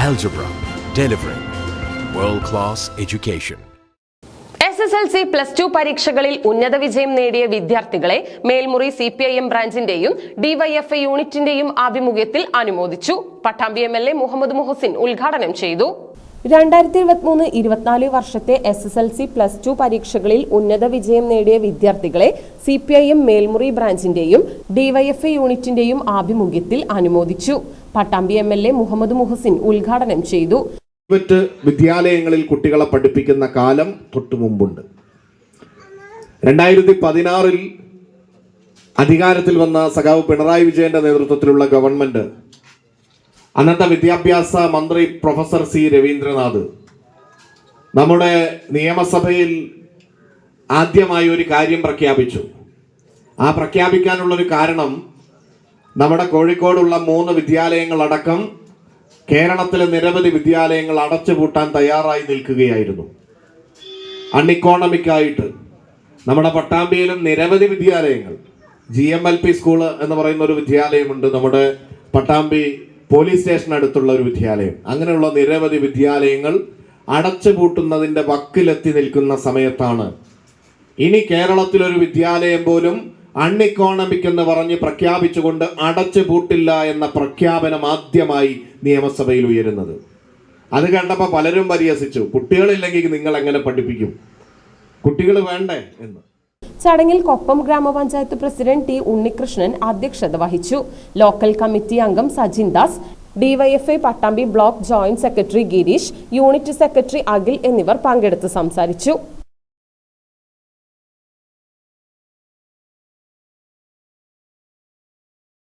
Algebra, delivering world-class education. SSLC +2 പരീക്ഷകളിൽ ഉന്നത വിജയം നേടിയ വിദ്യാർത്ഥികളെ മേൽമുറി CPIM ബ്രാഞ്ചിന്റെയും DYFI യൂണിറ്റിന്റെയും ആഭിമുഖ്യത്തിൽ അനുമോദിച്ചു. പട്ടാമ്പി MLA മുഹമ്മദ് മുഹസിൻ ഉദ്ഘാടനം ചെയ്തു. 2023-24 വർഷത്തെ SSLC +2 പരീക്ഷകളിൽ ഉന്നത വിജയം നേടിയ വിദ്യാർത്ഥികളെ CPIM മേൽമുറി ബ്രാഞ്ചിന്റെയും DYFI യൂണിറ്റിന്റെയും ആഭിമുഖ്യത്തിൽ അനുമോദിച്ചു. പട്ടാമ്പി MLA മുഹമ്മദ് മുഹസിൻ ഉദ്ഘാടനം ചെയ്തു. മറ്റ് വിദ്യാലയങ്ങളിൽ കുട്ടികളെ പഠിപ്പിക്കുന്ന കാലം തൊട്ടു മുമ്പുണ്ട്. 2016 അധികാരത്തിൽ വന്ന സഖാവ് പിണറായി വിജയന്റെ നേതൃത്വത്തിലുള്ള ഗവൺമെന്റ്, അന്നത്തെ വിദ്യാഭ്യാസ മന്ത്രി പ്രൊഫസർ C രവീന്ദ്രനാഥ് നമ്മുടെ നിയമസഭയിൽ ആദ്യമായി ഒരു കാര്യം പ്രഖ്യാപിച്ചു. ആ പ്രഖ്യാപിക്കാനുള്ളൊരു കാരണം നമ്മുടെ കോഴിക്കോടുള്ള 3 വിദ്യാലയങ്ങളടക്കം കേരളത്തിലെ നിരവധി വിദ്യാലയങ്ങൾ അടച്ചുപൂട്ടാൻ തയ്യാറായി നിൽക്കുകയായിരുന്നു. അൺഇക്കോണമിക്കായിട്ട് നമ്മുടെ പട്ടാമ്പിയിലും നിരവധി വിദ്യാലയങ്ങൾ, GMLP സ്കൂള് എന്ന് പറയുന്ന ഒരു വിദ്യാലയമുണ്ട്, നമ്മുടെ പട്ടാമ്പി പോലീസ് സ്റ്റേഷനടുത്തുള്ള ഒരു വിദ്യാലയം, അങ്ങനെയുള്ള നിരവധി വിദ്യാലയങ്ങൾ അടച്ചുപൂട്ടുന്നതിൻ്റെ വക്കിലെത്തി നിൽക്കുന്ന സമയത്താണ് ഇനി കേരളത്തിലൊരു വിദ്യാലയം പോലും അൺഇക്കോണമിക് എന്ന് പറഞ്ഞ് പ്രഖ്യാപിച്ചുകൊണ്ട് അടച്ചുപൂട്ടില്ല എന്ന പ്രഖ്യാപനം ആദ്യമായി നിയമസഭയിൽ ഉയരുന്നത്. അത് കണ്ടപ്പോൾ പലരും പരിഹസിച്ചു, കുട്ടികളില്ലെങ്കിൽ നിങ്ങൾ എങ്ങനെ പഠിപ്പിക്കും, കുട്ടികൾ വേണ്ടേ എന്ന്. ചടങ്ങിൽ കൊപ്പം ഗ്രാമപഞ്ചായത്ത് പ്രസിഡന്റ് T ഉണ്ണികൃഷ്ണൻ അധ്യക്ഷത വഹിച്ചു. ലോക്കൽ കമ്മിറ്റി അംഗം Sajin Das, DYFI Pattambi block joint secretary Girish, unit secretary Akhil എന്നിവർ പങ്കെടുത്ത് സംസാരിച്ചു.